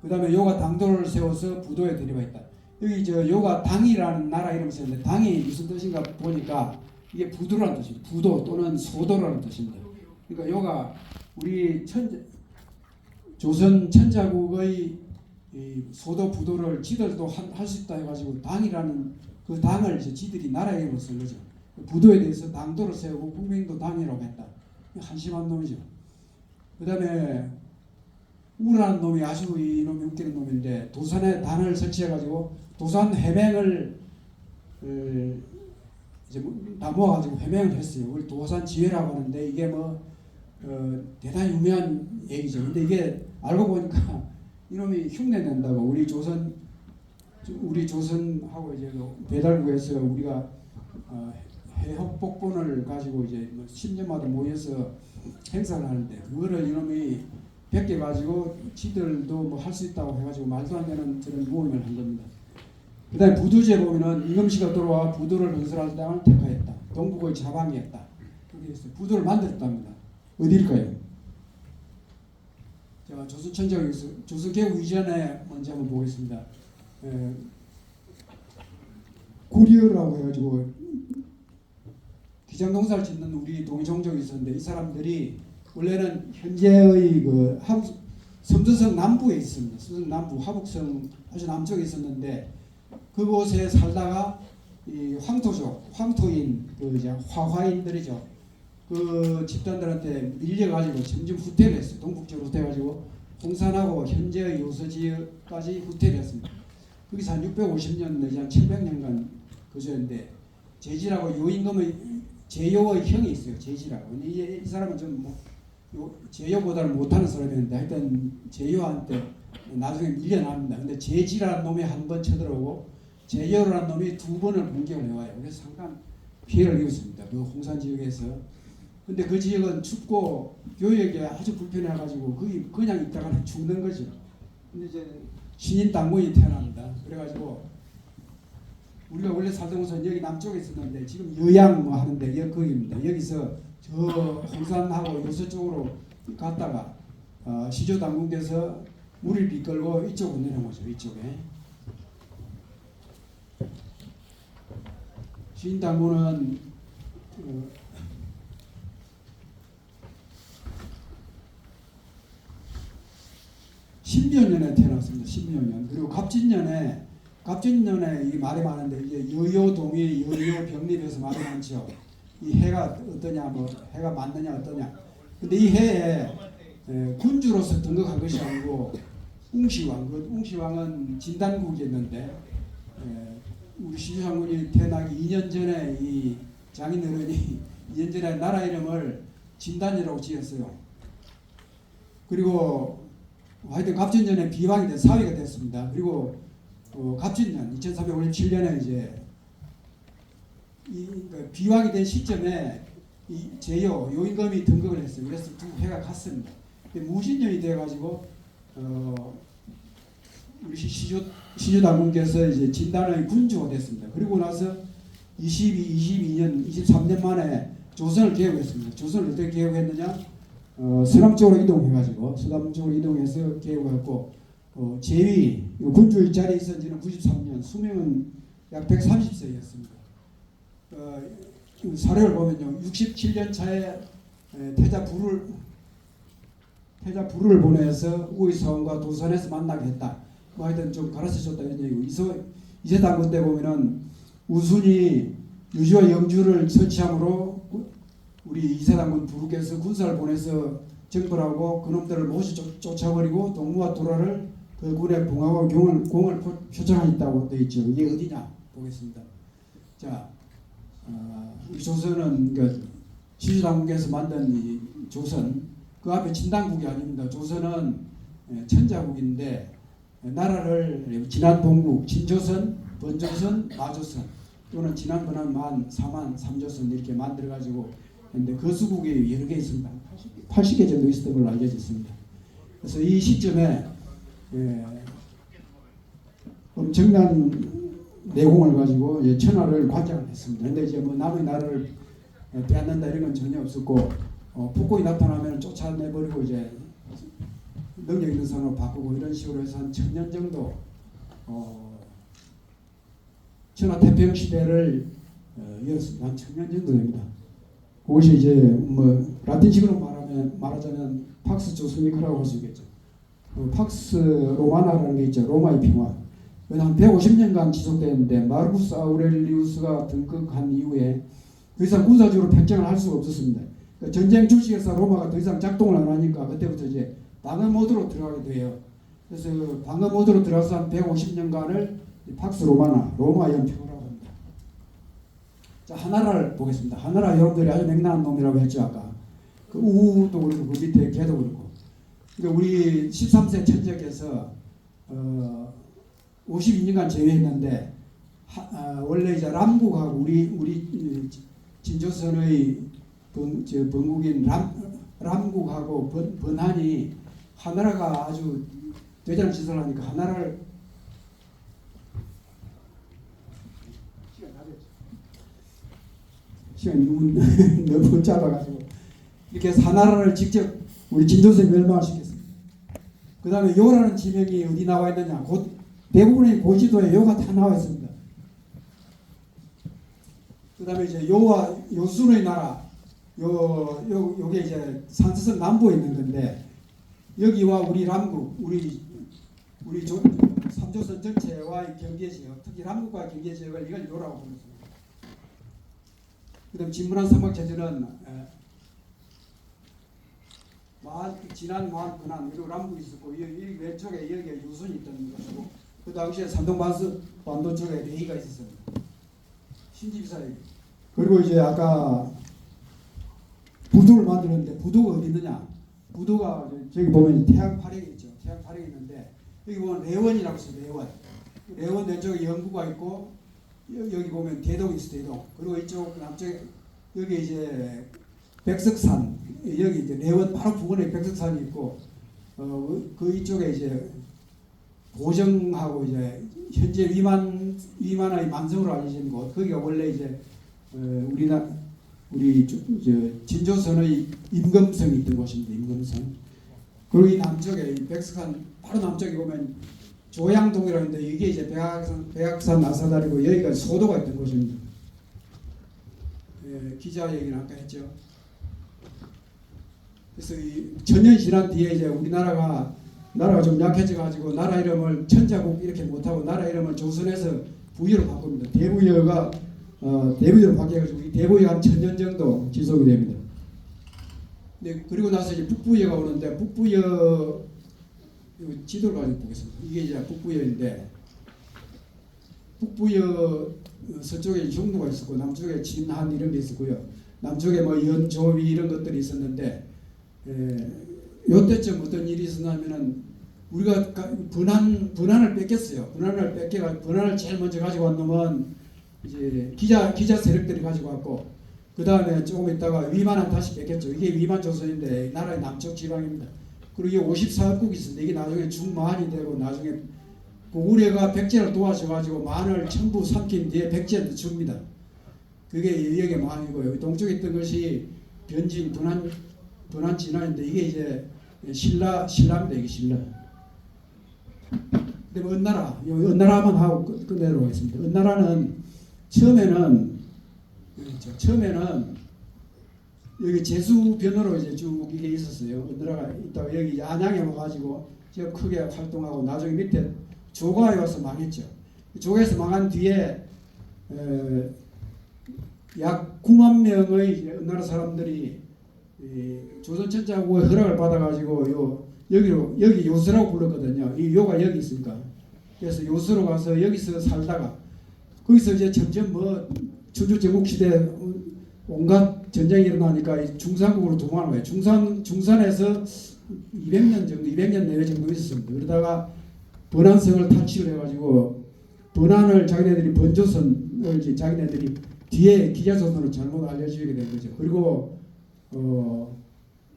그 다음에 요가 당도를 세워서 부도에 들여가 있다. 여기 저 요가 당이라는 나라 이름이 있는데 당이 무슨 뜻인가 보니까 이게 부도라는 뜻입니다. 부도 또는 소도라는 뜻입니다. 그러니까 요가 우리 조선 천자국의 이 소도 부도를 지들도 할 수 있다 해가지고 당이라는 그 당을 이제 지들이 나라 이름으로 쓴 거죠. 부도에 대해서 당도를 세우고 국민도 당이라고 했다. 한심한 놈이죠. 그 다음에 우라는 놈이 아주 이놈이 웃기는 놈인데 도산에 단을 설치해가지고 도산 해맹을 이제 다 모아가지고 해맹을 했어요. 우리 도산 지회라고 하는데 이게 뭐 대단히 유명한 얘기죠. 근데 이게 알고 보니까 이놈이 흉내 낸다고 우리 조선하고 이제 배달국에서 우리가 해협 복본을 가지고 이제 뭐 10년마다 모여서 행사를 하는데 그거를 이놈이 베껴 가지고 지들도 뭐 할 수 있다고 해가지고 말도 안 되는 그런 모임을 한 겁니다. 그다음에 부두제 보면은 임금씨가 들어와 부두를 건설할 땅을 택하였다. 동북의 자방이었다. 그렇게 했어요. 부두를 만들었답니다. 어디일까요? 제가 조선천적에서 조선개국 이전에 먼저 한번 보겠습니다. 구리어라고 해가지고 기장동사를 짓는 우리 동이종족이 있었는데 이 사람들이 원래는 현재의 그 섬서성 남부에 있습니다. 섬서성 남부 화북성 아주 남쪽에 있었는데 그곳에 살다가 이 황토족, 황토인 그 이제 화화인들이죠. 그 집단들한테 밀려가지고 점점 후퇴를 했어요. 동북쪽으로 후퇴해가지고 홍산하고 현재의 요서지역까지 후퇴를 했습니다. 거기서 한 650년 내지 한 700년간 거주했는데 제지라고 요임금의 제요의 형이 있어요. 제지라고. 근데 이 사람은 좀 뭐 제요보다는 못하는 사람이었는데 하여튼 제요한테 나중에 밀려납니다. 근데 제지라는 놈이 한 번 쳐들어오고 제요라는 놈이 두 번을 공격을 해와요. 그래서 상당한 피해를 입었습니다. 그 홍산 지역에서. 근데 그 지역은 춥고 교육이 아주 불편해가지고 거기 그냥 있다가 죽는 거죠. 근데 이제 신인 당군이 태어납니다. 그래가지고 우리가 원래 살던 곳은 여기 남쪽에 있었는데 지금 여양 뭐 하는데 여기 거기입니다. 여기서 저 홍산하고 요서 쪽으로 갔다가 시조 당군께서 물을 비끌고 이쪽으로 내려온 거죠. 이쪽에. 신인 당군은 10년에 태어났습니다. 10년. 그리고 갑진년에 이 말이 많은데 이제 여요동이 여요병립에서 말이 많죠. 이 해가 어떠냐, 뭐 해가 맞느냐 어떠냐. 근데 이 해에 군주로서 등극한 것이 아니고 웅시왕, 그 웅시왕은 진단국이었는데 우리 시주장군이 태어나기 2년 전에 이 장인어른이 2년 전에 나라 이름을 진단이라고 지었어요. 그리고 하여튼 갑진년에 비왕이 된 사위가 됐습니다. 그리고 갑진년 2357년에 이제 그 비왕이 된 시점에 이 제요 요임금이 등극을 했어요. 그래서 두 해가 갔습니다. 무신년이 돼가지고 우리 시주 당군께서 이제 진단의 군주가 됐습니다. 그리고 나서 22년 23년 만에 조선을 개혁했습니다. 조선을 어떻게 개혁했느냐? 서남 쪽으로 이동해가지고 서남 쪽으로 이동해서 개혁했고 제위 군주 일자리에 있은 지는 93년 수명은 약 130세였습니다. 사료를 보면요 67년 차에 태자 부를 보내서 우의사원과 도산에서 만나게 했다. 뭐 하여튼 좀 가르쳐줬다 이런 얘기고 이세당군 때 보면은 우순이 유주와 영주를 설치함으로 우리 이세당군 부르께서 군사를 보내서 정벌하고 그놈들을 모시 쫓아버리고 동무와 도라를 그 군에 봉하고 공을 표창하였다고 되어 있죠. 이게 어디냐 보겠습니다. 자, 우리 조선은 그 시주당국에서 만든 이 조선 그 앞에 진당국이 아닙니다. 조선은 천자국인데 나라를 진한 동국, 진조선, 번조선, 마조선 또는 진한 번한 만, 사만, 삼조선 이렇게 만들어 가지고 근데 거수국이 여러 개 있습니다. 80개 정도 있었던 걸로 알려져 있습니다. 그래서 이 시점에 엄청난 내공을 가지고 천하를 관장을 했습니다. 그런데 이제 뭐 남의 나라를 빼앗는다 이런 건 전혀 없었고 폭군이 나타나면 쫓아내버리고 이제 능력 있는 사람으로 바꾸고 이런 식으로 해서 한 1000년 정도 천하 태평 시대를 이었습니다. 한 1000년 정도 됩니다. 그것이 이제 뭐 라틴식으로 말하자면 팍스 조스미크라고 할 수 있겠죠. 팍스 로마나라는 게 있죠. 로마의 평화. 한 150년간 지속되는데 마르쿠스 아우렐리우스가 등극한 이후에 더 이상 군사적으로 팽창을 할 수가 없었습니다. 그러니까 전쟁 주식에서 로마가 더 이상 작동을 안 하니까 그때부터 이제 방어 모드로 들어가게 돼요. 그래서 방어 모드로 들어가서 한 150년간을 팍스 로마나 로마 연평화라고 합니다. 자, 하나라를 보겠습니다. 하나라 여러분들이 아주 맹랑한 놈이라고 했죠. 아까 그 우도 그렇고 그 밑에 개도 그렇고. 그러니까 우리 13세 천적에서 52년간 제외했는데 원래 이제 람국하고 우리 진조선의 번국인 람국하고 번한이 하나라가 아주 대단한 짓을 하니까 하나라를 시간이 너무 짧아가지고 이렇게 해서 하나라를 직접 우리 진조선이 멸망을 시켰습니다. 그 다음에 요라는 지명이 어디 나와 있느냐? 대부분의 고지도에 요가 다 나와 있습니다. 그 다음에 이제 요와 요순의 나라, 요게 이제 산서성 남부에 있는 건데, 여기와 우리 남국, 우리 삼조선 전체와의 경계지역, 특히 남국과의 경계지역을 이걸 요라고 부릅니다. 그 다음 진문안 삼각체제는 진안, 무안, 근안, 그리고 남국이 있었고, 이 왼쪽에 여기에 유순이 있던 것이고, 그 당시에 산동반도 쪽에 레이가 있었습니다. 신집사에. 그리고 이제 아까 부두를 만드는데 부두가 어디 있느냐? 부두가 저기 보면 태양 파력이 있죠. 태양 파력이 있는데 여기 보면 레원이라고 있어요. 레원. 레원 왼쪽에 영구가 있고 여기 보면 대동이 있어. 대동. 그리고 이쪽 남쪽에 여기 이제 백석산, 여기 이제 레원 바로 부근에 백석산이 있고 그 이쪽에 이제 고정하고 이제 현재 위만의 만성으로 알려진 곳, 거기가 원래 이제 우리 진조선의 임금성이 있던 곳입니다. 임금성. 그리고 이 남쪽에 백석산 바로 남쪽에 보면 조양동이라고 하는데 이게 이제 백악산 나사다리고 여기가 소도가 있던 곳입니다. 기자 얘기는 아까 했죠. 그래서 이 천년 지난 뒤에 이제 우리나라가 좀 약해져 가지고 나라 이름을 천자국 이렇게 못하고 나라 이름을 조선에서 부여로 바꿉니다. 대부여가 대부여로 바뀌어가지고 이 대부여 한 1000년 정도 지속이 됩니다. 네, 그리고 나서 이제 북부여가 오는데 북부여 지도를 가지고 보겠습니다. 이게 이제 북부여인데 북부여 서쪽에 종로가 있었고 남쪽에 진한 이런 게 있었고요. 남쪽에 뭐 연조위 이런 것들이 있었는데 요때쯤 어떤 일이 있었냐면은 우리가 분한을 뺏겼어요. 분한을 제일 먼저 가지고 온 놈은 이제 기자 세력들이 가지고 왔고 그 다음에 조금 있다가 위만은 다시 뺏겼죠. 이게 위만 조선인데 나라의 남쪽 지방입니다. 그리고 이게 54국이 있었는데 이게 나중에 중만이 되고 나중에 그 우려가 백제를 도와줘가지고 만을 전부 삼킨 뒤에 백제한테 줍니다. 그게 여기에 만이고요. 동쪽에 있던 것이 변진 분한 진화인데 이게 이제 신라입니다. 이게 신라. 근데 은나라만 하고 끝내도록 하겠습니다. 은나라는 처음에는 여기 제수변으로 이제 쭉 이게 있었어요. 은나라가 있다가 여기 안양에 와가지고 저 크게 활동하고 나중에 밑에 조가에 와서 망했죠. 조가에서 망한 뒤에 약 9만 명의 은나라 사람들이 조선 천자국의 허락을 받아가지고 여기 요서라고 불렀거든요. 이 요가 여기 있으니까. 그래서 요서로 가서 여기서 살다가 거기서 이제 점점 뭐 춘추 전국시대 온갖 전쟁이 일어나니까 중산국으로 도망하는 거예요. 중산에서 200년 내외 정도 있었습니다. 그러다가 번안성을 탈취를 해가지고 번안을 자기네들이 번조선을 이제 자기네들이 뒤에 기자조선으로 잘못 알려주게 된 거죠. 그리고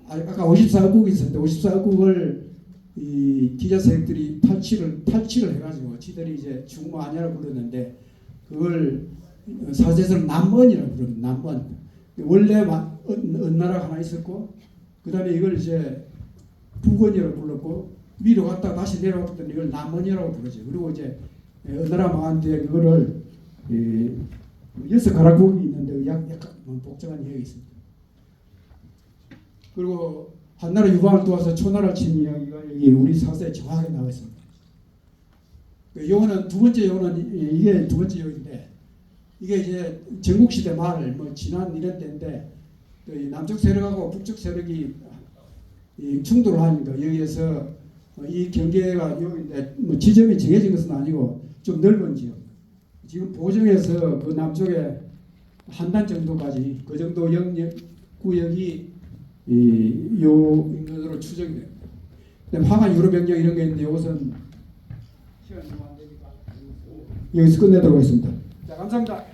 아까 54억국이 있었는데 54억국을 이 기자 세력들이 탈취를 해가지고 지들이 이제 중마아니라고 부르는데 그걸 사제에서는 남원이라고 부릅니다. 남원. 원래 은나라가 하나 있었고 그 다음에 이걸 이제 부건이라고 불렀고 위로 갔다 다시 내려왔더니 이걸 남원이라고 부르죠. 그리고 이제 어느 나라 망한데 그거를 여섯 가락국이 있는데 약간 복잡한 이야기 있습니다. 그리고 한나라 유방을 도와서 초나라를 친 이야기가 여기 우리 사서에 정확하게 나와 있습니다. 그 요거는 두 번째 요거는 이게 두 번째 요인데 이게 이제 전국시대 말 뭐 지난 이런 때인데 그 남쪽 세력하고 북쪽 세력이 충돌을 하니까 여기에서 이 경계가 요인데 뭐 지점이 정해진 것은 아니고 좀 넓은 지역. 지금 보정에서 그 남쪽에 한 단 정도까지 그 정도 영역 구역이 요 인근으로 추정이 됩니다. 화가 유럽 병력 이런 게 있는데 이것은 시간이 너무 안 되니까 여기서 끝내도록 하겠습니다. 자, 감사합니다.